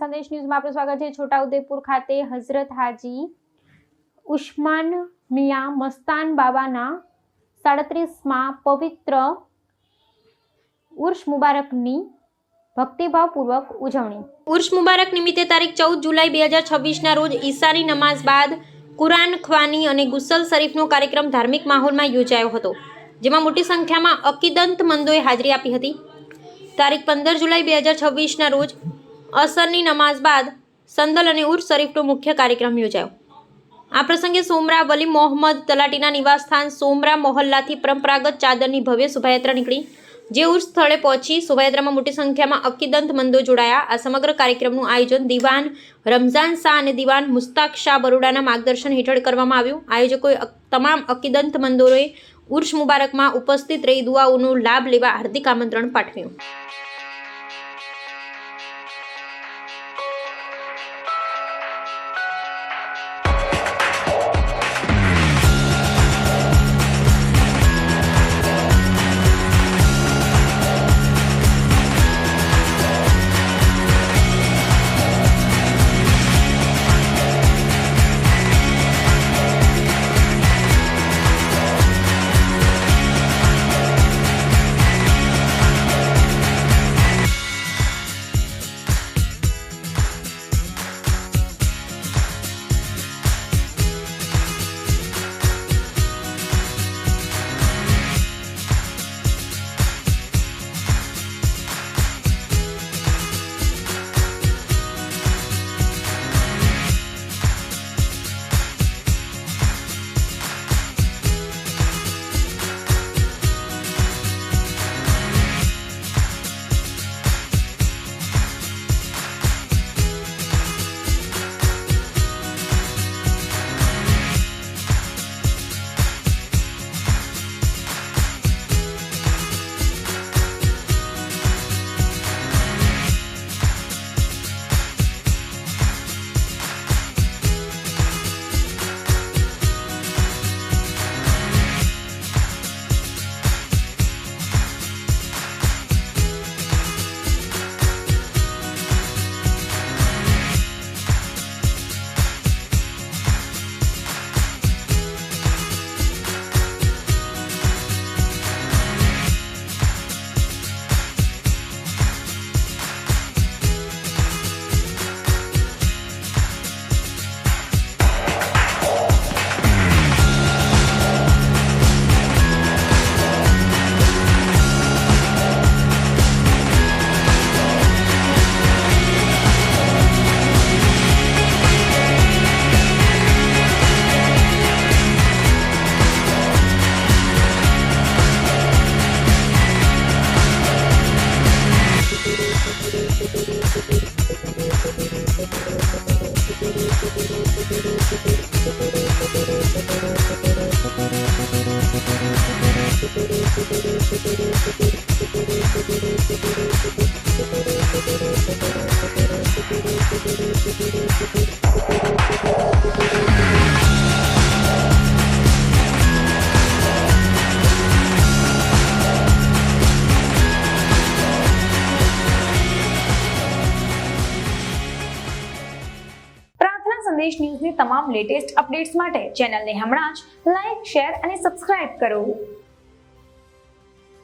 સંદેશ ન્યૂઝમાં આપનું સ્વાગત છે। છોટાઉદેપુર ખાતે હઝરત હાજી ઉસ્માન મિયા મસ્તાન બાબાના 37મા પવિત્ર ઉર્સ મુબારકની ભક્તિભાવપૂર્વક ઉજવણી। ઉર્સ મુબારક નિમિત્તે તારીખ 14 જુલાઈ 2026ના રોજ ઈશાની નમાઝ બાદ કુરાન ખ્વાની અને ગુસલ શરીફનો કાર્યક્રમ ધાર્મિક માહોલમાં યોજાયો હતો, જેમાં મોટી સંખ્યામાં અકીદતમંદોએ હાજરી આપી હતી। તારીખ 15 જુલાઈ 2026ના રોજ અસરની નમાઝ બાદ સંદલ અને ઉર્સ શરીફનો મુખ્ય કાર્યક્રમ યોજાયો। આ પ્રસંગે સોમરા વલી મોહમ્મદ તલાટીના નિવાસસ્થાન સોમરા મોહલ્લાથી પરંપરાગત ચાદરની ભવ્ય શોભાયાત્રા નીકળી, જે ઉર્સ સ્થળે પહોંચી। શોભાયાત્રામાં મોટી સંખ્યામાં અકીદતમંદો જોડાયા। આ સમગ્ર કાર્યક્રમનું આયોજન દીવાન રમઝાન શાહ અને દીવાન મુસ્તાક શાહ બરોડાના માર્ગદર્શન હેઠળ કરવામાં આવ્યું। આયોજકોએ તમામ અકીદતમંદોએ ઉર્સ મુબારકમાં ઉપસ્થિત રહી દુઆઓનો લાભ લેવા હાર્દિક આમંત્રણ પાઠવ્યું। સંદેશ ન્યૂઝની તમામ લેટેસ્ટ અપડેટ્સ માટે ચેનલને હમણાં જ લાઈક, શેર અને સબસ્ક્રાઇબ કરો।